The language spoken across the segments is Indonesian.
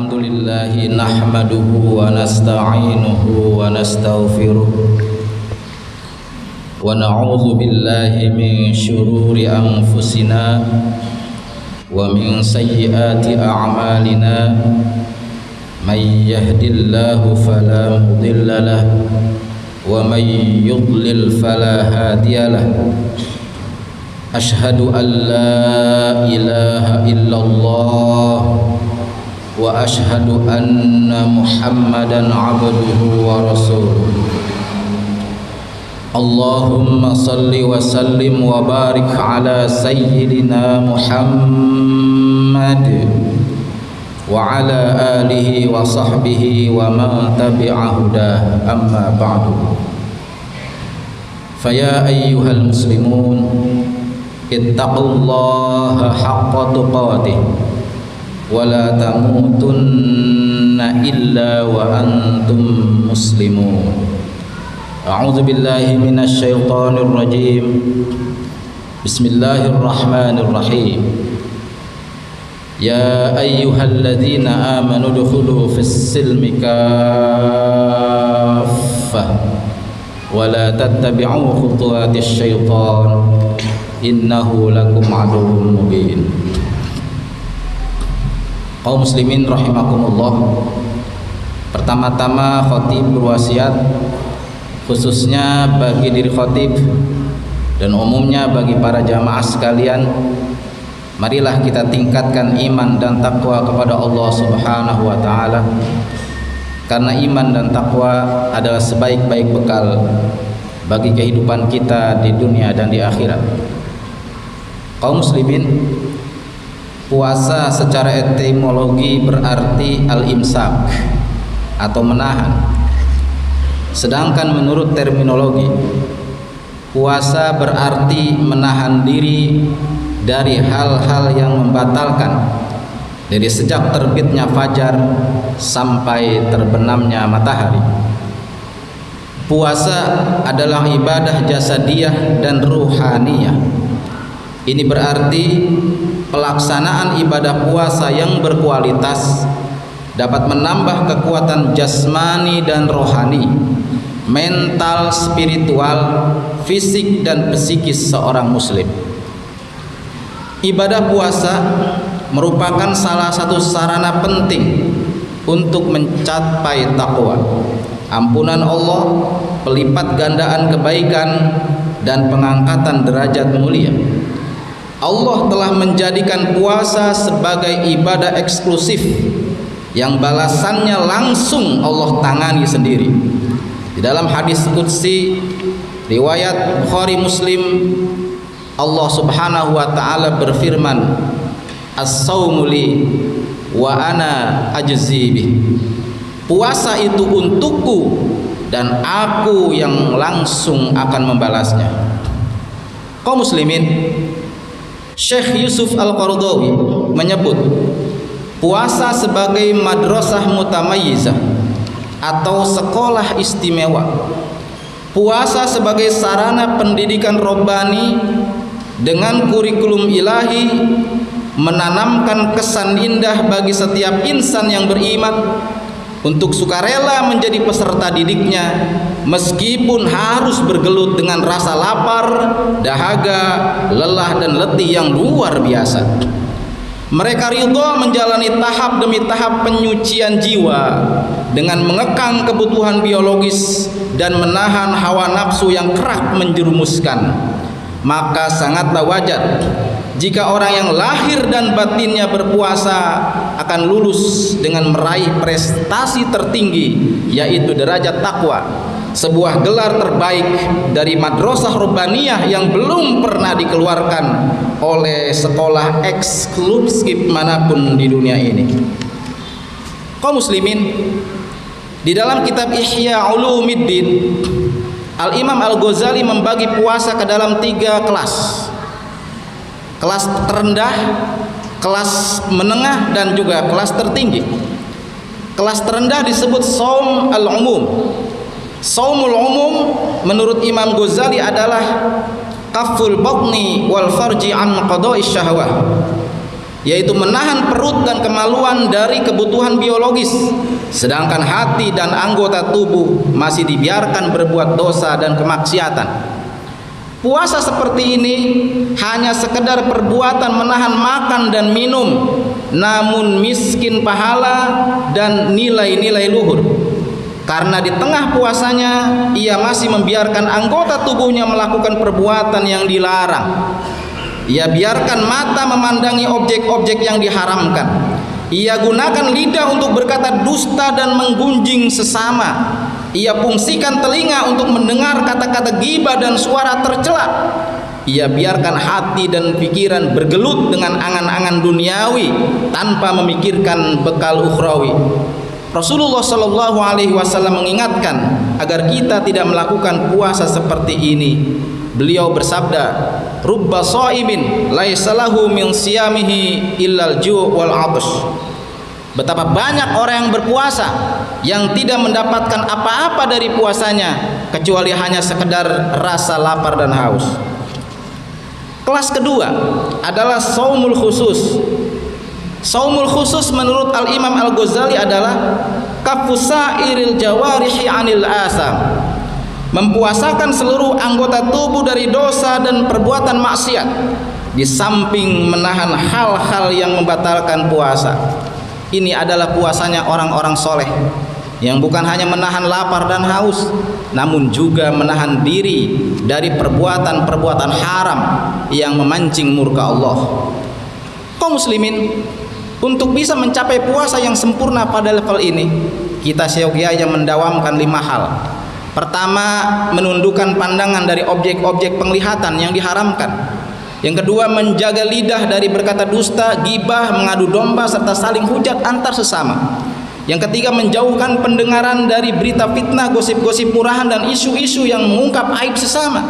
Alhamdulillahi nahmaduhu wa nasta'inuhu wa nastaghfiruh wa na'udzu billahi min syururi anfusina wa min sayyiati a'malina may yahdillahu fala mudilla lahu wa may yudlil fala hadiyalah. Ashhadu an la ilaha illallah wa ashhadu anna Muhammadan abduhu wa rasuluh. Allahumma salli wa sallim wa barik ala sayyidina Muhammad wa ala alihi wa sahbihi wa man tabi'a hudah, amma ba'du. Faya ayyuhal muslimun ittaqullaha haqqa tuqatih wa la tamutunna illa wa antum muslimun. A'udzu billahi minasy syaithanir rajim. Bismillahirrahmanirrahim. Ya ayyuhalladzina amanu udkhulu fis-silmi kaffah wa la tattabi'u khutuwatis syaitan innahu lakum aduwwun mubin. Kaum muslimin rahimakumullah, pertama-tama khatib berwasiat, khususnya bagi diri khatib dan umumnya bagi para jamaah sekalian, marilah kita tingkatkan iman dan takwa kepada Allah Subhanahu wa taala, karena iman dan takwa adalah sebaik-baik bekal bagi kehidupan kita di dunia dan di akhirat. Kaum muslimin, puasa secara etimologi berarti al-imsak atau menahan. Sedangkan menurut terminologi, puasa berarti menahan diri dari hal-hal yang membatalkan, dari sejak terbitnya fajar sampai terbenamnya matahari. Puasa adalah ibadah jasadiyah dan ruhaniyah. Ini berarti pelaksanaan ibadah puasa yang berkualitas dapat menambah kekuatan jasmani dan rohani, mental, spiritual, fisik dan psikis seorang muslim. Ibadah puasa merupakan salah satu sarana penting untuk mencapai takwa, ampunan Allah, pelipat gandaan kebaikan dan pengangkatan derajat mulia. Allah telah menjadikan puasa sebagai ibadah eksklusif yang balasannya langsung Allah tangani sendiri. Di dalam hadis qudsi riwayat Bukhari Muslim, Allah Subhanahu wa taala berfirman, "As-saumu li wa ana ajzi bih." Puasa itu untukku dan aku yang langsung akan membalasnya. Kaum muslimin, Syekh Yusuf Al-Qaradawi menyebut puasa sebagai madrasah mutamayyizah atau sekolah istimewa. Puasa sebagai sarana pendidikan robbani dengan kurikulum ilahi, menanamkan kesan indah bagi setiap insan yang beriman untuk sukarela menjadi peserta didiknya, meskipun harus bergelut dengan rasa lapar, dahaga, lelah dan letih yang luar biasa. Mereka ridha menjalani tahap demi tahap penyucian jiwa dengan mengekang kebutuhan biologis dan menahan hawa nafsu yang kerap menjerumuskan. Maka sangatlah wajar jika orang yang lahir dan batinnya berpuasa akan lulus dengan meraih prestasi tertinggi, yaitu derajat takwa, sebuah gelar terbaik dari madrasah robbaniyah yang belum pernah dikeluarkan oleh sekolah eksklusif manapun di dunia ini. Kaum muslimin, di dalam kitab Ihya Ulumiddin, Al-Imam Al-Ghazali membagi puasa ke dalam 3 kelas. Kelas terendah, kelas menengah dan juga kelas tertinggi. Kelas terendah disebut saum al-umum. Saumul umum menurut Imam Ghazali adalah kaful batni wal farji an qada'i syahwah. yaitu menahan perut dan kemaluan dari kebutuhan biologis, sedangkan hati dan anggota tubuh masih dibiarkan berbuat dosa dan kemaksiatan. Puasa seperti ini hanya sekedar perbuatan menahan makan dan minum, namun miskin pahala dan nilai-nilai luhur. Karena di tengah puasanya ia masih membiarkan anggota tubuhnya melakukan perbuatan yang dilarang. Ia biarkan mata memandangi objek-objek yang diharamkan. Ia gunakan lidah untuk berkata dusta dan menggunjing sesama. Ia fungsikan telinga untuk mendengar kata-kata ghibah dan suara tercela. Ia biarkan hati dan pikiran bergelut dengan angan-angan duniawi tanpa memikirkan bekal ukhrawi. Rasulullah Shallallahu Alaihi Wasallam mengingatkan agar kita tidak melakukan puasa seperti ini. Beliau bersabda, "Rubba shaimin laisa lahu min siyamihi illal ju' wal 'atash." Betapa banyak orang yang berpuasa yang tidak mendapatkan apa-apa dari puasanya kecuali hanya sekedar rasa lapar dan haus. Kelas kedua adalah saumul khusus. Saumul khusus menurut Al-Imam Al-Ghazali adalah kafusairil jawarihi 'anil asam. Mempuasakan seluruh anggota tubuh dari dosa dan perbuatan maksiat, di samping menahan hal-hal yang membatalkan puasa. Ini adalah puasanya orang-orang soleh yang bukan hanya menahan lapar dan haus, namun juga menahan diri dari perbuatan-perbuatan haram yang memancing murka Allah. Kaum muslimin, untuk bisa mencapai puasa yang sempurna pada level ini, kita seyogyanya mendawamkan 5 hal. Pertama, menundukkan pandangan dari objek-objek penglihatan yang diharamkan. Yang kedua, menjaga lidah dari berkata dusta, ghibah, mengadu domba, serta saling hujat antar sesama. Yang ketiga, menjauhkan pendengaran dari berita fitnah, gosip-gosip murahan, dan isu-isu yang mengungkap aib sesama.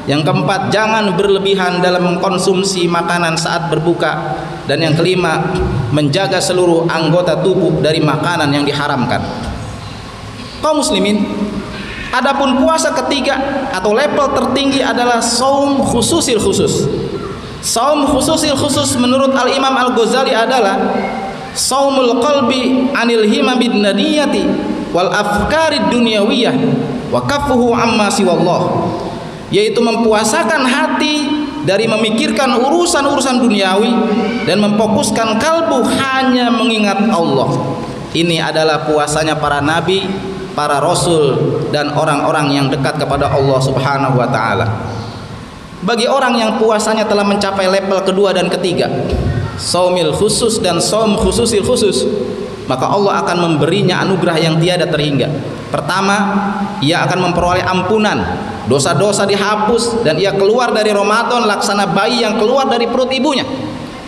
Yang keempat, jangan berlebihan dalam mengkonsumsi makanan saat berbuka. Dan yang kelima, menjaga seluruh anggota tubuh dari makanan yang diharamkan. Kaum muslimin, adapun puasa ketiga atau level tertinggi adalah saum khususil khusus. Saum khususil khusus menurut Al-Imam Al-Ghazali adalah saumul qalbi anil himamid nadiyati wal afkarid dunyawiyah wa kafuhu amma siwallah, yaitu mempuasakan hati dari memikirkan urusan-urusan duniawi dan memfokuskan kalbu hanya mengingat Allah. Ini adalah puasanya para nabi, para rasul, dan orang-orang yang dekat kepada Allah Subhanahu wa taala. Bagi orang yang puasanya telah mencapai level kedua dan ketiga, saumil khusus dan saum khususil khusus, maka Allah akan memberinya anugerah yang tiada terhingga. Pertama, ia akan memperoleh ampunan, dosa-dosa dihapus, dan ia keluar dari Ramadan laksana bayi yang keluar dari perut ibunya.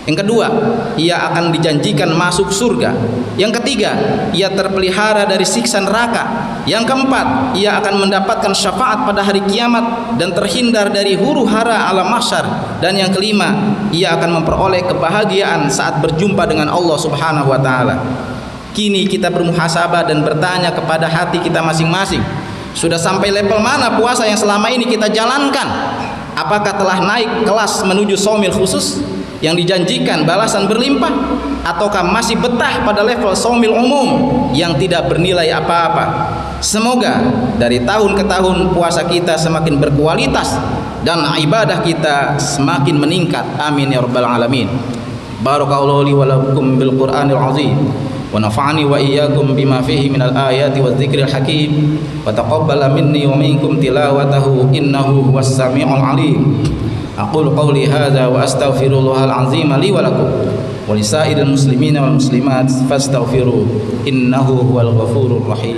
Yang kedua, ia akan dijanjikan masuk surga. Yang ketiga, ia terpelihara dari siksa neraka. Yang keempat, ia akan mendapatkan syafaat pada hari kiamat dan terhindar dari huru-hara alam mahsyar. Dan yang kelima, ia akan memperoleh kebahagiaan saat berjumpa dengan Allah Subhanahu wa taala. Kini kita bermuhasabah dan bertanya kepada hati kita masing-masing, sudah sampai level mana puasa yang selama ini kita jalankan? Apakah telah naik kelas menuju saumil khusus yang dijanjikan balasan berlimpah, ataukah masih betah pada level saumil umum yang tidak bernilai apa-apa? Semoga dari tahun ke tahun puasa kita semakin berkualitas dan ibadah kita semakin meningkat. Amin ya rabbal alamin. Barakallahu li wa lakum bil Qur'anil azim wa nafa'ani wa iyyakum bima fihi minal ayati wadh-dhikril hakim wa taqabbala minni wa minkum tilawatahu innahu huwas samiul alim. Aqulu qawli hadza wa astaghfirullahal azim li wa lakum wa lisairil muslimina wal muslimat fastaghfiru innahu huwal ghafurur rahim.